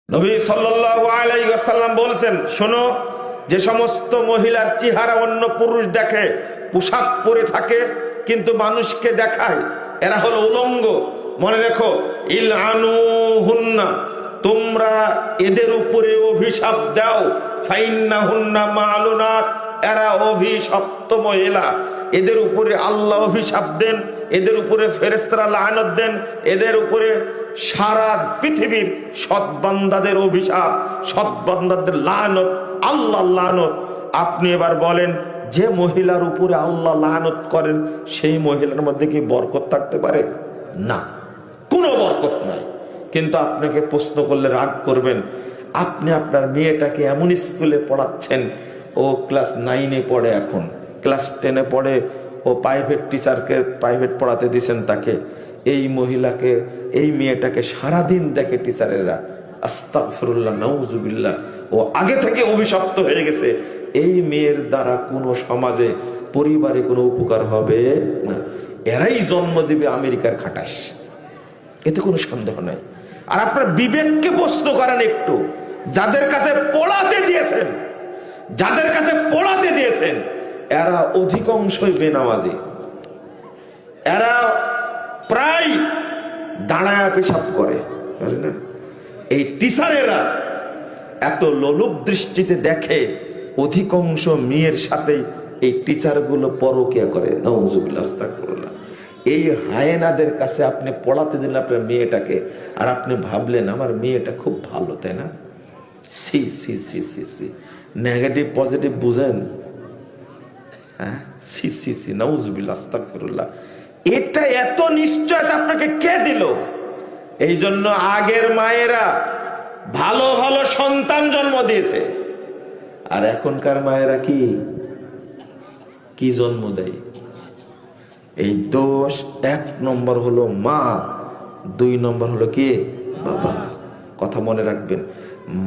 নবী সাল্লাল্লাহু আলাইহি ওয়াসাল্লাম বলেছেন, শোনো, যে সমস্ত মহিলার চেহারা অন্য পুরুষ দেখে, পোশাক পরে থাকে কিন্তু মানুষকে দেখায়, এরা হলো উলঙ্গ। মনে রেখো, ইলআনুহুন্না, তোমরা এদের উপরে অভিশাপ দাও। ফাইন্নাহুন্না মালুনাত, এরা অভিশপ্ত মহিলা। এদের উপরে আল্লাহ অভিশাপ দেন, এদের উপরে ফেরেশতারা লানত দেন, এদের উপরে সারা পৃথিবীর সৎ বান্দাদের অভিশাপ, সৎ বান্দাদের লানত, আল্লাহ লানত। আপনি এবার বলেন, যে মহিলার উপরে আল্লাহ লানত করেন সেই মহিলার মধ্যে কি বরকত থাকতে পারে? না, কোনো বরকত নাই। কিন্তু আপনাকে প্রশ্ন করলে রাগ করবেন, আপনি আপনার মেয়েটাকে এমন স্কুলে পড়াচ্ছেন, ও ক্লাস 9-এ পড়ে, এখন ক্লাস 10-এ পড়ে, ও প্রাইভেট টিচারকে প্রাইভেট পড়াতে দিয়েছেন তাকে। এই মহিলাকে, এই মেয়েটাকে সারাদিন দেখে টিচারেরা, আস্তাগফিরুল্লাহ, নাউজুবিল্লাহ, ও আগে থেকে অভিশপ্ত হয়ে গেছে। এই মেয়ের দ্বারা কোনো সমাজে, পরিবারে কোনো উপকার হবে না। এরাই জন্ম দিবে আমেরিকার খাটাস, এতে কোনো সন্দেহ নাই। আর আপনার বিবেককে প্রশ্ন করেন একটু, যাদের কাছে পড়াতে দিয়েছেন, যাদের কাছে পড়াতে দিয়েছেন, এরা অধিকাংশই বেনামাজি। এরা প্রায় দাঁড়ায় পেশাব করে, না? এই টিচারেরা এত লোলুপ দৃষ্টিতে দেখে, অধিকাংশ মেয়ের সাথে এই টিচারগুলো পরকিয়া করে। নাউজুবিল্লাহ, আস্তাগফিরুল্লাহ। এই হায়েনাদের কাছে আপনি পড়াতে দিলেন আপনার মেয়েটাকে, আর আপনি ভাবলেন আমার মেয়েটা খুব ভালো, তাই না? C C C C C, negative positive বুঝেন? হ্যাঁ, সি সি সি, নাউজুবিল্লাহ, আস্তাগফিরুল্লাহ। এটা এত নিশ্চয়তা আপনাকে কে দিল? এই জন্য আগের মায়েরা ভালো ভালো সন্তান জন্ম দিয়েছে, আর এখনকার মায়েরা কি জন্ম দেয়? এই দোষ 1 নম্বর হলো মা, 2 নম্বর হলো কি? বাবা। কথা মনে রাখবেন,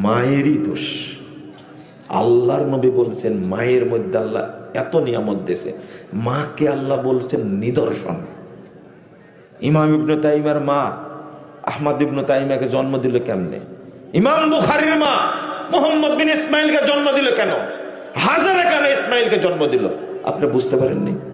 মায়েরই দোষ। আল্লাহর নবী বলছেন, মায়ের মধ্যে আল্লাহ এত নিয়ামত দিয়েছে, মাকে আল্লাহ বলছেন নিদর্শন। ইমাম ইবনে তাইমিয়ার মা আহমদ ইবনে তাইমিয়াকে জন্ম দিল কেমনে? ইমাম বুখারীর মা মুহাম্মদ বিন ইসমাইলকে জন্ম দিল কেন? হাজারা কেন ইসমাইলকে জন্ম দিল? আপনি বুঝতে পারেননি?